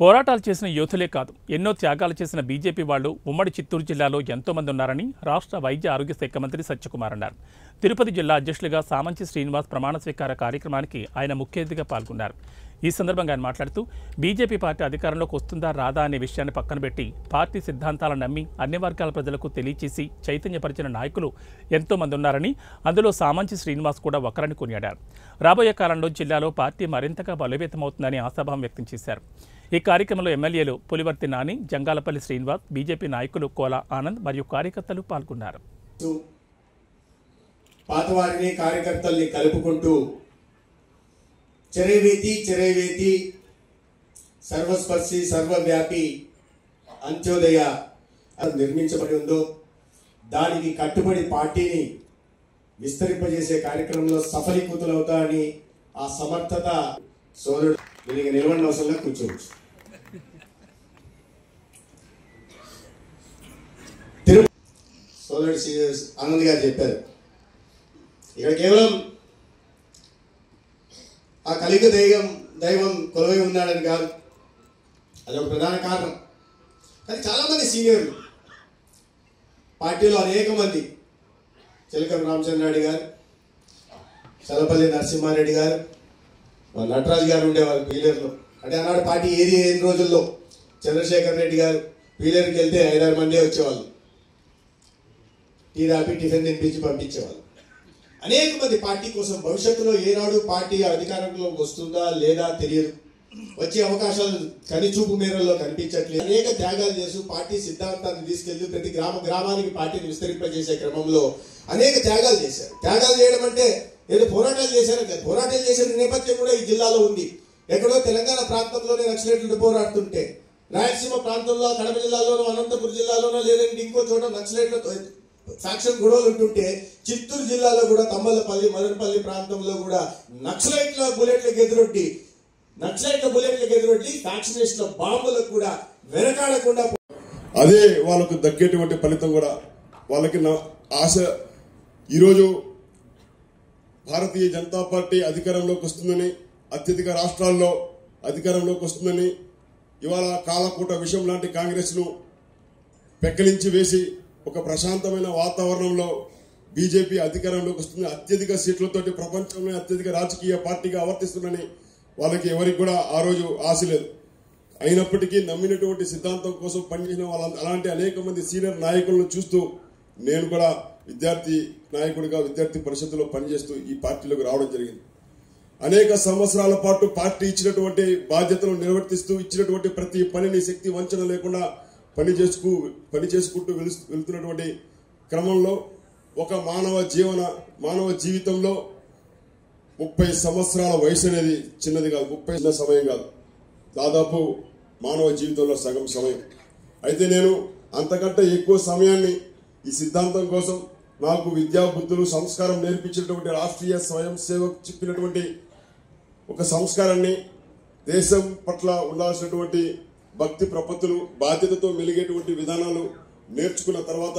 పోరాటాలు చేసిన యోధులే కాదు, ఎన్నో త్యాగాలు చేసిన బీజేపీ వాళ్లు ఉమ్మడి చిత్తూరు జిల్లాలో ఎంతో మంది ఉన్నారని రాష్ట్ర వైద్య ఆరోగ్య శాఖ మంత్రి సత్యకుమార్ అన్నారు. తిరుపతి జిల్లా అధ్యక్షులుగా సామంచి శ్రీనివాస్ ప్రమాణ స్వీకార కార్యక్రమానికి ఆయన ముఖ్య అతిథిగా పాల్గొన్నారు. ఈ సందర్భంగా ఆయన మాట్లాడుతూ బీజేపీ పార్టీ అధికారంలోకి వస్తుందా రాదా అనే విషయాన్ని పక్కన పెట్టి పార్టీ సిద్ధాంతాలను నమ్మి అన్ని వర్గాల ప్రజలకు తెలియచేసి చైతన్యపరిచిన నాయకులు ఎంతో మంది ఉన్నారని, అందులో సామంచి శ్రీనివాస్ కూడా ఒకరని కొనియాడారు. రాబోయే కాలంలో జిల్లాలో పార్టీ మరింతగా బలోపేతమవుతుందని ఆశాభావం వ్యక్తం చేశారు. ఈ కార్యక్రమంలో ఎమ్మెల్యేలు పులివర్తి నాని, జంగాలపల్లి శ్రీనివాస్, బీజేపీ నాయకులు కోల ఆనంద్ మరియు కార్యకర్తలు పాల్గొన్నారు. పాతవారిని కార్యకర్తల్ని కలుపుకుంటూ చెరైవేతి సర్వస్పర్శి సర్వవ్యాపి అంత్యోదయ నిర్మించబడి ఉందో దానికి కట్టుబడి పార్టీని విస్తరింపజేసే కార్యక్రమంలో సఫలీకృతులవుతారని ఆ సమర్థత సోదరుడు దీనికి నిలబడిన అవసరంలో కూర్చోవచ్చు. సోదరుడు ఆనంద్ గారు చెప్పారు, ఇక్కడ కేవలం ఆ కలిగ దైవం కొలువై ఉన్నాడని కాదు, అదొక ప్రధాన కారణం. కానీ చాలామంది సీనియర్లు పార్టీలో అనేక మంది, చిలకం రామచంద్రారెడ్డి గారు, చలపల్లి నరసింహారెడ్డి గారు, నటరాజు గారు ఉండేవారు పీలర్లో. అంటే ఆనాడు పార్టీ ఏది రోజుల్లో చంద్రశేఖర్ రెడ్డి గారు పీలర్కి వెళ్తే 5-6 మంది వచ్చేవాళ్ళు, టీ రాపి టిఫిన్ తినిపించి పంపించేవాళ్ళు. అనేక మంది పార్టీ కోసం భవిష్యత్తులో ఏనాడు పార్టీ అధికారంలోకి వస్తుందా లేదా తెలియదు, వచ్చే అవకాశాలు కనిచూపు మేరల్లో కనిపించట్లేదు. అనేక త్యాగాలు చేస్తూ పార్టీ సిద్ధాంతాన్ని తీసుకెళ్తూ ప్రతి గ్రామానికి పార్టీని విస్తరింపజేసే క్రమంలో అనేక త్యాగాలు చేశారు. త్యాగాలు చేయడం అంటే ఏదో పోరాటాలు చేశారు, పోరాటాలు చేసిన నేపథ్యం కూడా ఈ జిల్లాలో ఉంది. ఎక్కడో తెలంగాణ ప్రాంతంలోనే నక్సలైట్లు పోరాడుతుంటే, రాయలసీమ ప్రాంతంలో, కడప జిల్లాలోనో, అనంతపురం జిల్లాలోనో, లేదంటే ఇంకో చోట నక్సలైట్లతో ఫ్యాక్షన్ గొడవలు ఉంటుంటే, చిత్తూరు జిల్లాలో కూడా తమ్మలపల్లి, మదనపల్లి ప్రాంతంలో కూడా నక్సలైట్ల బుల్లెట్లకు ఎదురొట్టి ఫ్యాక్షనిస్టుల బాంబులకు కూడా వెనకాడకుండా అదే వాళ్ళకు దక్కేటువంటి ఫలితం కూడా వాళ్ళకి ఆశ. ఈరోజు భారతీయ జనతా పార్టీ అధికారంలోకి వస్తుందని, అత్యధిక రాష్ట్రాల్లో అధికారంలోకి వస్తుందని, ఇవాళ కాలకూట విషయం లాంటి కాంగ్రెస్ ను పెక్కలించి వేసి ఒక ప్రశాంతమైన వాతావరణంలో బీజేపీ అధికారంలోకి వస్తుంది, అత్యధిక సీట్లతోటి ప్రపంచంలో అత్యధిక రాజకీయ పార్టీగా ఆవర్తిస్తుందని వాళ్ళకి ఎవరికి కూడా ఆ రోజు ఆశ లేదు. అయినప్పటికీ నమ్మినటువంటి సిద్ధాంతం కోసం పనిచేసిన అలాంటి అనేక మంది సీనియర్ నాయకులను చూస్తూ నేను కూడా విద్యార్థి నాయకుడిగా విద్యార్థి పరిషత్తులో పనిచేస్తూ ఈ పార్టీలోకి రావడం జరిగింది. అనేక సంవత్సరాల పాటు పార్టీ ఇచ్చినటువంటి బాధ్యతలు నిర్వర్తిస్తూ ఇచ్చినటువంటి ప్రతి పనిని శక్తి వంచన లేకుండా పని చేసుకుంటూ వెళ్తున్నటువంటి క్రమంలో ఒక మానవ జీవితంలో 30 సంవత్సరాల వయసు అనేది చిన్నది కాదు, 30 సమయం కాదు, దాదాపు మానవ జీవితంలో సగం సమయం. అయితే నేను అంతకంటే ఎక్కువ సమయాన్ని ఈ సిద్ధాంతం కోసం, నాకు విద్యా బుద్ధులు సంస్కారం నేర్పించినటువంటి రాష్ట్రీయ స్వయం సేవకు చెప్పినటువంటి ఒక సంస్కారాన్ని, దేశం పట్ల ఉండాల్సినటువంటి భక్తి ప్రపత్తులు, బాధ్యతతో మెలిగేటువంటి విధానాలు నేర్చుకున్న తర్వాత